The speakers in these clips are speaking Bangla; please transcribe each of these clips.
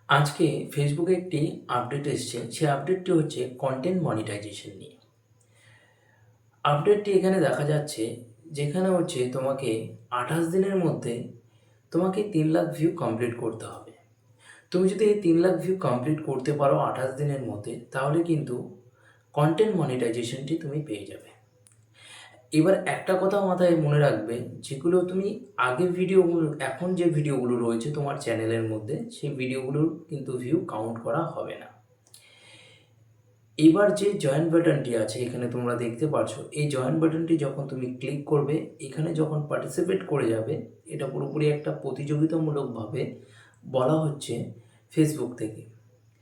আজকে ফেসবুকে একটি আপডেট এসছে। সেই আপডেটটি হচ্ছে কন্টেন্ট মনিটাইজেশন নিয়ে। আপডেটটি এখানে দেখা যাচ্ছে যেখানে হচ্ছে তোমাকে ২৮ দিনের মধ্যে তোমাকে ৩,০০,০০০ ভিউ কমপ্লিট করতে হবে। তুমি যদি এই ৩,০০,০০০ ভিউ কমপ্লিট করতে পারো ২৮ দিনের মধ্যে, তাহলে কিন্তু কন্টেন্ট মনিটাইজেশনটি তুমি পেয়ে যাবে। এবার একটা কথা মাথায় মনে রাখবে, যেগুলো তুমি আগের ভিডিওগুলো, এখন যে ভিডিওগুলো রয়েছে তোমার চ্যানেলের মধ্যে, সেই ভিডিওগুলোর কিন্তু ভিউ কাউন্ট করা হবে না। এবার যে জয়েন বাটনটি আছে এখানে তোমরা দেখতে পাচ্ছ, এই জয়েন বাটনটি যখন তুমি ক্লিক করবে, এখানে যখন পার্টিসিপেট করে যাবে, এটা পুরোপুরি একটা প্রতিযোগিতামূলকভাবে বলা হচ্ছে ফেসবুক থেকে।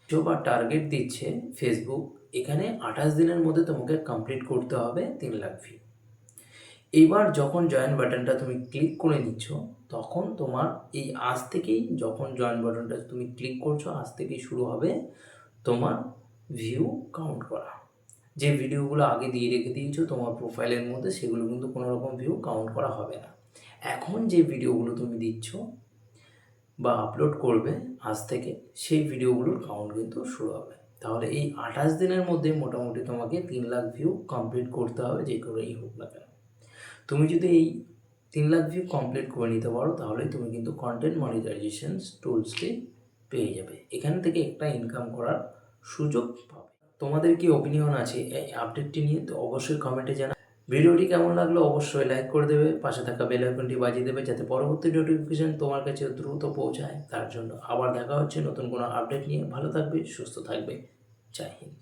বা টার্গেট দিচ্ছে ফেসবুক, এখানে ২৮ দিনের মধ্যে তোমাকে কমপ্লিট করতে হবে ৩,০০,০০০ ভিউ। এবার যখন জয়েন বাটনটা তুমি ক্লিক করে নিচ্ছ, তখন তোমার এই আজ থেকেই, যখন জয়েন বাটনটা তুমি ক্লিক করছো, আজ থেকেই শুরু হবে তোমার ভিউ কাউন্ট করা। যে ভিডিওগুলো আগে দিয়ে রেখে দিয়েছো তোমার প্রোফাইলের মধ্যে, সেগুলো কিন্তু কোনো রকম ভিউ কাউন্ট করা হবে না। এখন যে ভিডিওগুলো তুমি দিচ্ছ বা আপলোড করবে আজ থেকে, সেই ভিডিওগুলোর কাউন্ট কিন্তু শুরু হবে। তাহলে এই ২৮ দিনের মধ্যে মোটামুটি তোমাকে ৩,০০,০০০ ভিউ কমপ্লিট করতে হবে, যে করেই হোক না কেন। তুমি যদি এই ৩,০০,০০০ ভিউ কমপ্লিট করে নিতে পারো, তাহলে তুমি কিন্তু কন্টেন্ট মনিটাইজেশন টুলসটি পেয়ে যাবে। এখান থেকে একটা ইনকাম করার সুযোগ পাবে। তোমাদের কি ওপিনিয়ন আছে এই আপডেটটি নিয়ে? তো অবশ্যই কমেন্টে জানা। ভিডিওটি কেমন লাগলো অবশ্যই লাইক করে দেবে, পাশে থাকা বেল আইকনটি বাজিয়ে দেবে, যাতে পরবর্তী নোটিফিকেশন তোমার কাছে দ্রুত পৌঁছায়। তার জন্য আবার দেখা হচ্ছে নতুন কোনো আপডেট নিয়ে। ভালো থাকবে, সুস্থ থাকবে। জয় হিন্দ।